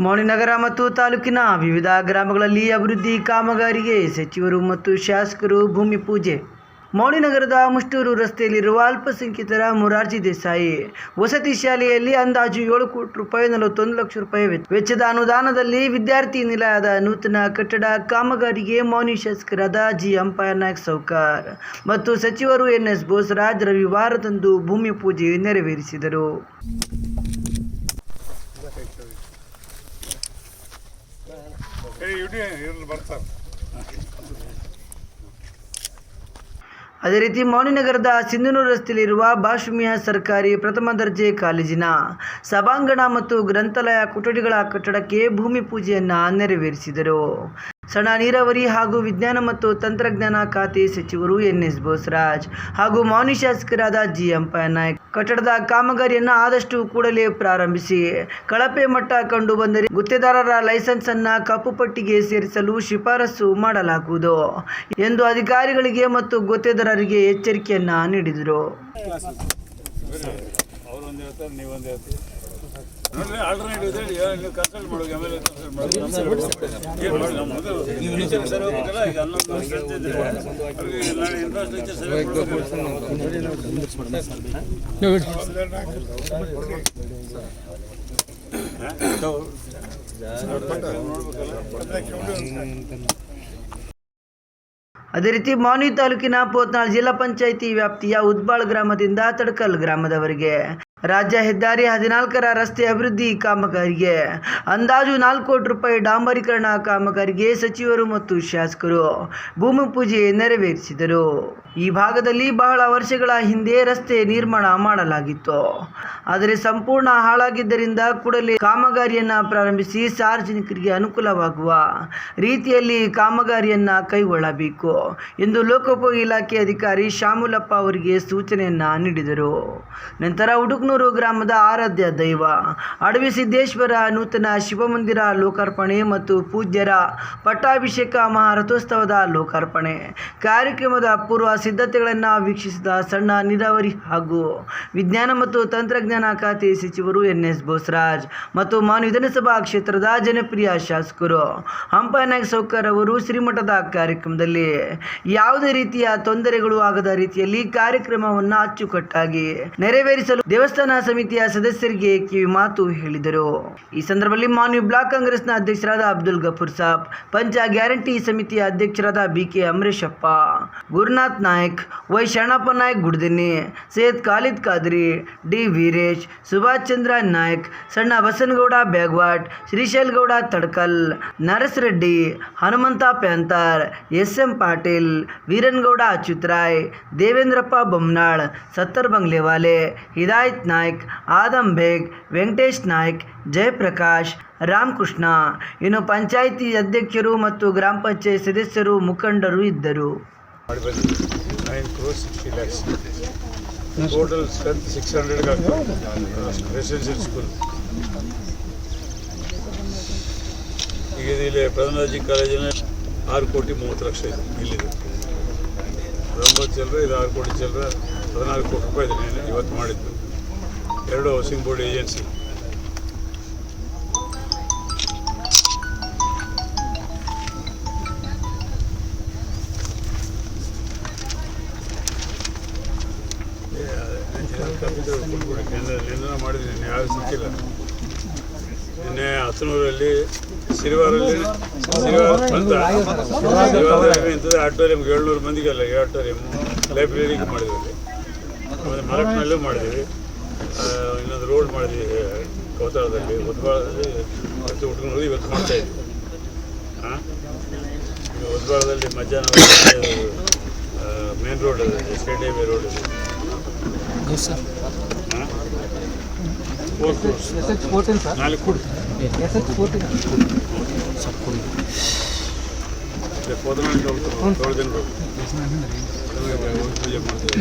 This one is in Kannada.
ಮೌಳಿನಗರ ಮತ್ತು ತಾಲೂಕಿನ ವಿವಿಧ ಗ್ರಾಮಗಳಲ್ಲಿ ಅಭಿವೃದ್ಧಿ ಕಾಮಗಾರಿಗೆ ಸಚಿವರು ಮತ್ತು ಶಾಸಕರು ಭೂಮಿ ಪೂಜೆ. ಮೌಳಿನಗರದ ಮುಷ್ಟೂರು ರಸ್ತೆಯಲ್ಲಿರುವ ಅಲ್ಪಸಂಖ್ಯಾತರ ಮೊರಾರ್ಜಿ ದೇಸಾಯಿ ವಸತಿ ಶಾಲೆಯಲ್ಲಿ ಅಂದಾಜು 7 ಕೋಟಿ ರೂಪಾಯಿ 41 ಲಕ್ಷ ರೂಪಾಯಿ ವೆಚ್ಚದ ಅನುದಾನದಲ್ಲಿ ವಿದ್ಯಾರ್ಥಿ ನಿಲಯದ ನೂತನ ಕಟ್ಟಡ ಕಾಮಗಾರಿಗೆ ಮೌನಿ ಶಾಸಕರಾದ ಜಿ. ಅಂಪಯ್ಯನಾಯ್ಕ ಸೌಕಾರ್ ಮತ್ತು ಸಚಿವರು ಎನ್.ಎಸ್. ಬೋಸರಾಜ್ ರವಿವಾರದಂದು ಭೂಮಿ ಪೂಜೆ ನೆರವೇರಿಸಿದರು. ಅದೇ ರೀತಿ ಮೌಳಿನಗರದ ಸಿಂಧನೂರು ರಸ್ತೆಯಲ್ಲಿರುವ ಬಾಷುಮಿಯಾ ಸರ್ಕಾರಿ ಪ್ರಥಮ ದರ್ಜೆ ಕಾಲೇಜಿನ ಸಭಾಂಗಣ ಮತ್ತು ಗ್ರಂಥಾಲಯ ಕೊಠಡಿಗಳ ಕಟ್ಟಡಕ್ಕೆ ಭೂಮಿ ಪೂಜೆಯನ್ನು ನೆರವೇರಿಸಿದರು. ಸಣ್ಣ ನೀರಾವರಿ ಹಾಗೂ ವಿಜ್ಞಾನ ಮತ್ತು ತಂತ್ರಜ್ಞಾನ ಖಾತೆ ಸಚಿವರು ಎನ್.ಎಸ್. ಬೋಸರಾಜ್ ಹಾಗೂ ಮೌನಿ ಶಾಸಕರಾದ ಜಿ. ಅಂಪಯ್ಯನಾಯ್ಕ ಕಟ್ಟಡದ ಕಾಮಗಾರಿಯನ್ನು ಆದಷ್ಟು ಕೂಡಲೇ ಪ್ರಾರಂಭಿಸಿ ಕಳಪೆ ಮಟ್ಟ ಕಂಡು ಬಂದರೆ ಗುತ್ತೇದಾರರ ಲೈಸೆನ್ಸ್ ಅನ್ನು ಕಪ್ಪು ಪಟ್ಟಿಗೆ ಸೇರಿಸಲು ಶಿಫಾರಸು ಮಾಡಲಾಗುವುದು ಎಂದು ಅಧಿಕಾರಿಗಳಿಗೆ ಮತ್ತು ಗುತ್ತೇದಾರರಿಗೆ ಎಚ್ಚರಿಕೆಯನ್ನ ನೀಡಿದರು. ಅದೇ ರೀತಿ ಮೌನಿ ತಾಲೂಕಿನ ಪೋತ್ನಾಳ್ ಜಿಲ್ಲಾ ಪಂಚಾಯಿತಿ ವ್ಯಾಪ್ತಿಯ ಉದ್ಬಾಳ್ ಗ್ರಾಮದಿಂದ ತಡಕಲ್ ಗ್ರಾಮದವರೆಗೆ ರಾಜ್ಯ ಹೆದ್ದಾರಿ 14ರ ರಸ್ತೆ ಅಭಿವೃದ್ಧಿ ಕಾಮಗಾರಿಗೆ ಅಂದಾಜು 4 ಕೋಟಿ ರೂಪಾಯಿ ಡಾಂಬರೀಕರಣ ಕಾಮಗಾರಿಗೆ ಸಚಿವರು ಮತ್ತು ಶಾಸಕರು ಭೂಮಿ ಪೂಜೆ ನೆರವೇರಿಸಿದರು. ಈ ಭಾಗದಲ್ಲಿ ಬಹಳ ವರ್ಷಗಳ ಹಿಂದೆ ರಸ್ತೆ ನಿರ್ಮಾಣ ಮಾಡಲಾಗಿತ್ತು. ಆದರೆ ಸಂಪೂರ್ಣ ಹಾಳಾಗಿದ್ದರಿಂದ ಕೂಡಲೇ ಕಾಮಗಾರಿಯನ್ನು ಪ್ರಾರಂಭಿಸಿ ಸಾರ್ವಜನಿಕರಿಗೆ ಅನುಕೂಲವಾಗುವ ರೀತಿಯಲ್ಲಿ ಕಾಮಗಾರಿಯನ್ನು ಕೈಗೊಳ್ಳಬೇಕು ಎಂದು ಲೋಕೋಪಯೋಗಿ ಇಲಾಖೆ ಅಧಿಕಾರಿ ಶಾಮುಲಪ್ಪ ಅವರಿಗೆ ಸೂಚನೆಯನ್ನು ನೀಡಿದರು. ನಂತರ ಹುಡುಕನೂರು ಗ್ರಾಮದ ಆರಾಧ್ಯ ದೈವ ಅಡವಿ ಸಿದ್ದೇಶ್ವರ ನೂತನ ಶಿವಮಂದಿರ ಲೋಕಾರ್ಪಣೆ ಮತ್ತು ಪೂಜ್ಯರ ಪಟ್ಟಾಭಿಷೇಕ ಮಹಾರಥೋತ್ಸವದ ಲೋಕಾರ್ಪಣೆ ಕಾರ್ಯಕ್ರಮದ ಪೂರ್ವ ಸಿದ್ಧತೆಗಳನ್ನು ವೀಕ್ಷಿಸಿದ ಸಣ್ಣ ನೀರಾವರಿ ಹಾಗೂ ವಿಜ್ಞಾನ ಮತ್ತು ತಂತ್ರಜ್ಞಾನ ಖಾತೆ ಸಚಿವರು ಎನ್.ಎಸ್. ಬೋಸರಾಜ್ ಮತ್ತು ಮೌನಿ ವಿಧಾನಸಭಾ ಕ್ಷೇತ್ರದ ಜನಪ್ರಿಯ ಶಾಸಕರು ಅಂಪಯ್ಯನಾಯ್ಕ ಸೌಕಾರ್ ಅವರು ಶ್ರೀಮಠದ ಕಾರ್ಯಕ್ರಮದಲ್ಲಿ ಯಾವುದೇ ರೀತಿಯ ತೊಂದರೆಗಳು ಆಗದ ರೀತಿಯಲ್ಲಿ ಕಾರ್ಯಕ್ರಮವನ್ನು ಅಚ್ಚುಕಟ್ಟಾಗಿ ನೆರವೇರಿಸಲು ದೇವಸ್ಥಾನ ಸಮಿತಿಯ ಸದಸ್ಯರಿಗೆ ಕಿವಿ ಮಾತು ಹೇಳಿದರು. ಈ ಸಂದರ್ಭದಲ್ಲಿ ಮೌನಿ ಬ್ಲಾಕ್ ಕಾಂಗ್ರೆಸ್ನ ಅಧ್ಯಕ್ಷರಾದ ಅಬ್ದುಲ್ ಗಫೂರ್ ಸಾಬ್, ಪಂಚ ಗ್ಯಾರಂಟಿ ಸಮಿತಿಯ ಅಧ್ಯಕ್ಷರಾದ ಬಿ.ಕೆ. ಅಮರೇಶಪ್ಪ, ಗುರುನಾಥ್ ನಾಯ್ಕ್, ವೈ ಶರಣಪ್ಪ ನಾಯ್ಕ್ ಗುಡ್ದಿನ್ನಿ, ಸೈಯದ್ ಖಾಲಿದ್ ಖಾದ್ರಿ, ಡಿ. ವೀರೇಶ್, ಸುಭಾಷ್ ಚಂದ್ರ ನಾಯ್ಕ್, ಸಣ್ಣ ಬಸನಗೌಡ ಬ್ಯಾಗ್ವಾಟ್, ಶ್ರೀಶೈಲ್ ಗೌಡ ತಡಕಲ್, ನರಸ್ ರೆಡ್ಡಿ, ಹನುಮಂತ ಪ್ಯಾಂತರ್, ಎಸ್.ಎಂ. ಪಾಟೀಲ್, ವೀರನಗೌಡ ಅಚ್ಯುತರಾಯ್, ದೇವೇಂದ್ರಪ್ಪ ಬೊಮ್ಮನಾಳ್, ಸತ್ತರ್ ಬಂಗ್ಲೆವಾಲೆ, ಹಿದಾಯತ್ ನಾಯ್ಕ್, ಆದಮ್ ಬೇಗ್, ವೆಂಕಟೇಶ್ ನಾಯ್ಕ್, ಜಯಪ್ರಕಾಶ್, ರಾಮಕೃಷ್ಣ, ಇನ್ನು ಪಂಚಾಯಿತಿ ಅಧ್ಯಕ್ಷರು ಮತ್ತು ಗ್ರಾಮ ಪಂಚಾಯತ್ ಸದಸ್ಯರು ಮುಖಂಡರು ಇದ್ದರು. 9 crores 60 lakhs. Total strength 600 residential school. ಈಗ ಇಲ್ಲಿ ಪ್ರಥಮ ದರ್ಜೆ ಕಾಲೇಜಿನ 6 ಕೋಟಿ 30 ಲಕ್ಷ ಇದೆ. ಇಲ್ಲಿದೆ 9 ಚಿಲ್ಲರೆ, ಇದು 6 ಕೋಟಿ ಚಿಲ್ಲರೆ, 14 ಕೋಟಿ ರೂಪಾಯಿ ಇದೆ ಇವತ್ತು ಮಾಡಿದ್ದು. 2 ಹೌಸಿಂಗ್ ಬೋರ್ಡ್ ಏಜೆನ್ಸಿ. ನಿನ್ನೆ ಮಾಡಿದ್ದೀನಿ, ನಿನ್ನೆ ಯಾರು ಸಿಕ್ಕಿಲ್ಲ. ನಿನ್ನೆ ಹತ್ತನೂರಲ್ಲಿ ಸಿರಿವಾರಲ್ಲಿ ಇಂಥದ್ದು ಆಡಿಟೋರಿಯಂ 700 ಮಂದಿಗೆಲ್ಲ ಈ ಆಡಿಟೋರಿಯಂ ಲೈಬ್ರರಿಗೆ ಮಾಡಿದ್ವಿ. ಆಮೇಲೆ ಮರಕ್ನಲ್ಲೂ ಮಾಡಿದ್ವಿ. ಇನ್ನೊಂದು ರೋಡ್ ಮಾಡಿದ್ವಿ ಕೋತಾಳದಲ್ಲಿ, ಉದ್ಬಾಳದಲ್ಲಿ ಮತ್ತು ಹುಟ್ಕೊಂಡು ಇವತ್ತು ಮಾಡ್ತಾಯಿದ್ವಿ. ಉದ್ಬಾಳದಲ್ಲಿ ಮಧ್ಯಾಹ್ನ ಮೇನ್ ರೋಡ್ ಇದೆ, ಸ್ಟೇಟ್ ಹೈವೇ ರೋಡ್ ಇದೆ. 4 crores. SH14 4 ಕೋಟಿ. SH14 ಪೂಜೆ ಮಾಡ್ತೀವಿ.